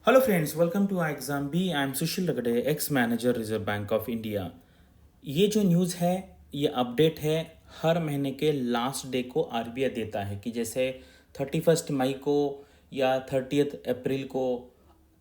Hello friends, welcome to exam B. I am Sushil Lagade, ex manager Reserve Bank of India. ये जो news है, ये update है। हर महीने के लास्ट डे को आरबीआई देता है कि जैसे 31 मई को या 30 अप्रैल को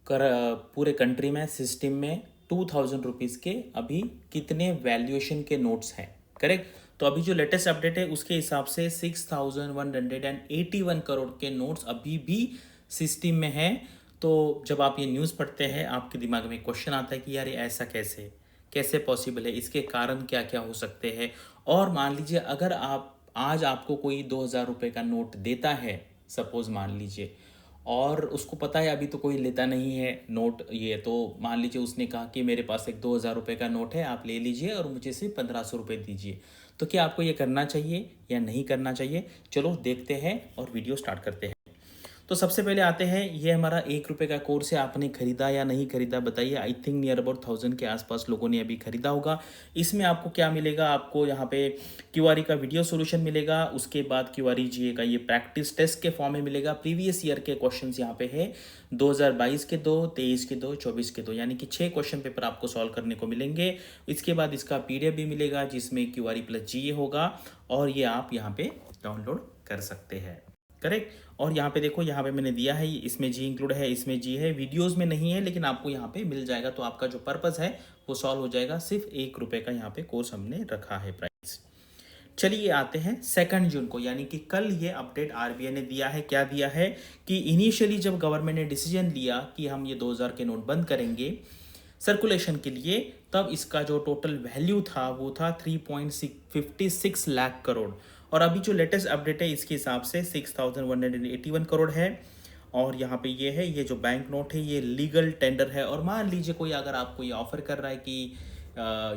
पूरे कंट्री में सिस्टम में 2000 रुपीज़ के अभी कितने वैल्यूएशन के नोट्स हैं। करेक्ट। तो अभी जो लेटेस्ट अपडेट है उसके हिसाब से 6181 करोड़ के नोट्स अभी भी सिस्टम में हैं। तो जब आप ये न्यूज़ पढ़ते हैं आपके दिमाग में क्वेश्चन आता है कि यार ये ऐसा कैसे कैसे पॉसिबल है, इसके कारण क्या क्या हो सकते हैं। और मान लीजिए अगर आप आज आपको कोई 2000 रुपये का नोट देता है, सपोज मान लीजिए, और उसको पता है अभी तो कोई लेता नहीं है नोट, ये तो मान लीजिए उसने कहा कि मेरे पास एक 2000 रुपये का नोट है, आप ले लीजिए और मुझे सिर्फ 1500 रुपये दीजिए। तो क्या आपको ये करना चाहिए या नहीं करना चाहिए? चलो देखते हैं और वीडियो स्टार्ट करते हैं। तो सबसे पहले आते हैं, ये हमारा 1 रुपये का कोर्स है। आपने खरीदा या नहीं खरीदा बताइए। आई थिंक नियर अबाउट 1000 के आसपास लोगों ने अभी खरीदा होगा। इसमें आपको क्या मिलेगा? आपको यहाँ पे क्यूआरई का वीडियो सोल्यूशन मिलेगा। उसके बाद क्यूआरई जीए का ये प्रैक्टिस टेस्ट के फॉर्म में मिलेगा। प्रीवियस ईयर के क्वेश्चन यहाँ पे है 2022 के 2, 23 के 2, 24 के 2, यानी कि 6 क्वेश्चन पेपर आपको सॉल्व करने को मिलेंगे। इसके बाद इसका पीडीएफ भी मिलेगा जिसमें क्यूआरई प्लस जीए होगा, और ये आप यहाँ पे डाउनलोड कर सकते हैं। करेक्ट। और यहाँ पे देखो, यहाँ पे मैंने दिया है, इसमें जी इंक्लूड है, इसमें जी है, वीडियोस में नहीं है, लेकिन आपको यहाँ पे मिल जाएगा। तो आपका जो पर्पस है वो सॉल्व हो जाएगा। सिर्फ 1 रुपये का यहाँ पे कोर्स हमने रखा है प्राइस। चलिए आते हैं 2 जून को, यानी कि कल ये अपडेट आरबीआई ने दिया है। क्या दिया है कि इनिशियली जब गवर्नमेंट ने डिसीजन लिया कि हम ये 2000 के नोट बंद करेंगे सर्कुलेशन के लिए, तब इसका जो टोटल वैल्यू था वो था 3.56 लाख करोड़। और अभी जो लेटेस्ट अपडेट है इसके हिसाब से 6181 करोड़ है। और यहाँ पे ये है, ये जो बैंक नोट है ये लीगल टेंडर है। और मान लीजिए कोई अगर आपको ये ऑफर कर रहा है कि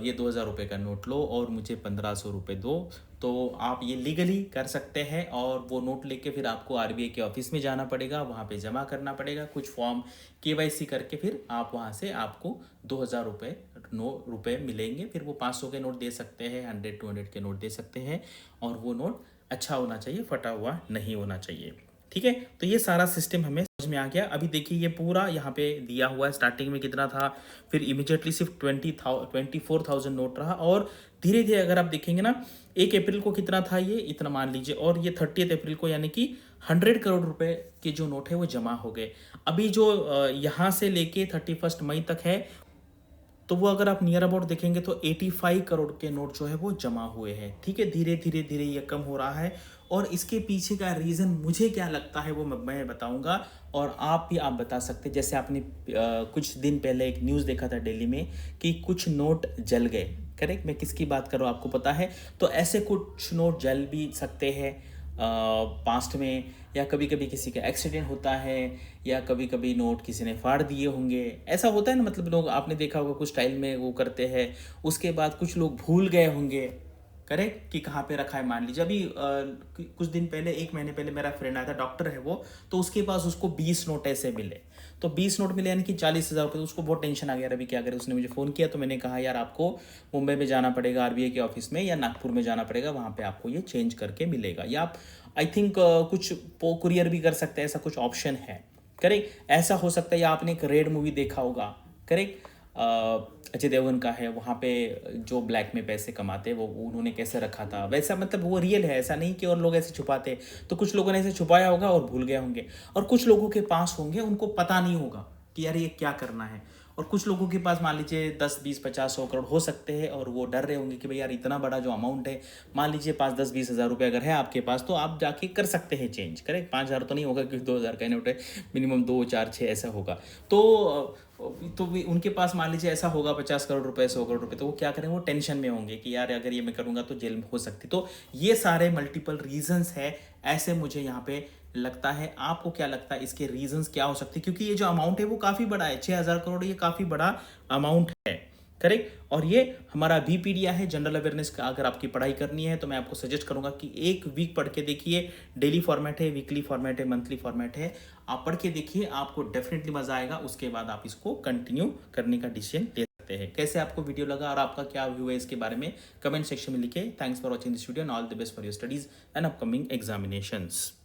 ये 2000 रुपये का नोट लो और मुझे 1500 रुपये दो, तो आप ये लीगली कर सकते हैं। और वो नोट लेके फिर आपको आरबीआई के ऑफिस में जाना पड़ेगा, वहाँ पे जमा करना पड़ेगा कुछ फॉर्म, केवाईसी करके फिर आप वहाँ से आपको 2000 रुपये मिलेंगे। फिर वो 500 के नोट दे सकते हैं, 100 200 के नोट दे सकते हैं। और वो नोट अच्छा होना चाहिए, फटा हुआ नहीं होना चाहिए। ठीक है। तो ये सारा सिस्टम हमें समझ में आ गया। अभी देखिए ये पूरा यहाँ पे दिया हुआ है। स्टार्टिंग में कितना था, फिर इमीडिएटली सिर्फ 24,000 नोट रहा, और धीरे धीरे अगर आप देखेंगे ना, 1 अप्रैल को कितना था, ये इतना मान लीजिए, और ये 30 अप्रैल को यानी कि 100 करोड़ रुपए के जो नोट है वो जमा हो गए। अभी जो यहाँ से लेके 31 मई तक है, तो वो अगर आप नियर अबाउट देखेंगे तो 85 करोड़ के नोट जो है वो जमा हुए हैं। ठीक है, धीरे धीरे धीरे ये कम हो रहा है। और इसके पीछे का रीज़न मुझे क्या लगता है वो मैं बताऊंगा, और आप भी आप बता सकते हैं। जैसे आपने कुछ दिन पहले एक न्यूज़ देखा था दिल्ली में कि कुछ नोट जल गए। करेक्ट, मैं किसकी बात कर रहा हूँ आपको पता है? तो ऐसे कुछ नोट जल भी सकते हैं पास्ट में, या कभी कभी किसी का एक्सीडेंट होता है, या कभी कभी नोट किसी ने फाड़ दिए होंगे। ऐसा होता है ना, मतलब लोग, आपने देखा होगा कुछ स्टाइल में वो करते हैं, उसके बाद कुछ लोग भूल गए होंगे। करेक्ट, कि कहाँ पे रखा है। मान लीजिए अभी कुछ दिन पहले, 1 महीने पहले मेरा फ्रेंड आया था, डॉक्टर है वो, तो उसके पास उसको 20 नोट ऐसे मिले। तो 20 नोट मिले यानी कि 40,000 रुपये। तो उसको बहुत टेंशन आ गया, अभी क्या करे। उसने मुझे फ़ोन किया, तो मैंने कहा यार आपको मुंबई में जाना पड़ेगा आरबीआई के ऑफिस में, या नागपुर में जाना पड़ेगा, वहाँ पे आपको ये चेंज करके मिलेगा। या आप आई थिंक कुछ कुरियर भी कर सकते हैं, ऐसा कुछ ऑप्शन है। करेक्ट, ऐसा हो सकता है। या आपने एक रेड मूवी देखा होगा, करेक्ट, अजय देवगन का है, वहाँ पे जो ब्लैक में पैसे कमाते वो उन्होंने कैसे रखा था, वैसा मतलब वो रियल है, ऐसा नहीं कि और लोग ऐसे छुपाते। तो कुछ लोगों ने ऐसे छुपाया होगा और भूल गए होंगे, और कुछ लोगों के पास होंगे, उनको पता नहीं होगा कि यार ये क्या करना है। और कुछ लोगों के पास मान लीजिए 10 20 50 100 करोड़ हो सकते हैं, और वो डर रहे होंगे कि भाई यार इतना बड़ा जो अमाउंट है, मान लीजिए 5 10 20 हज़ार रुपये अगर है आपके पास, तो आप जाके कर सकते हैं चेंज। करेक्ट, 5,000 तो नहीं होगा क्योंकि 2,000 का नोट है, मिनिमम 2 4 6 ऐसा होगा। तो उनके पास मान लीजिए ऐसा होगा 50 करोड़ रुपए, 100 करोड़ रुपए, तो वो क्या करें, वो टेंशन में होंगे कि यार अगर ये मैं करूँगा तो जेल में हो सकती। तो ये सारे मल्टीपल रीजंस है, ऐसे मुझे यहाँ पे लगता है। आपको क्या लगता है इसके रीजंस क्या हो सकते हैं? क्योंकि ये जो अमाउंट है वो काफ़ी बड़ा है, 6,000 करोड़, ये काफ़ी बड़ा अमाउंट है। करेक्ट। और ये हमारा बीपीडिया है, जनरल अवेयरनेस का। अगर आपकी पढ़ाई करनी है तो मैं आपको सजेस्ट करूंगा कि 1 वीक पढ़ के देखिए। डेली फॉर्मेट है, वीकली फॉर्मेट है, मंथली फॉर्मेट है। आप पढ़ के देखिए, आपको डेफिनेटली मजा आएगा। उसके बाद आप इसको कंटिन्यू करने का डिसीजन ले सकते हैं। कैसे आपको वीडियो लगा और आपका क्या व्यू है इसके बारे में कमेंट सेक्शन में लिखे। Thanks for watching this video and all the best for your studies and upcoming examinations.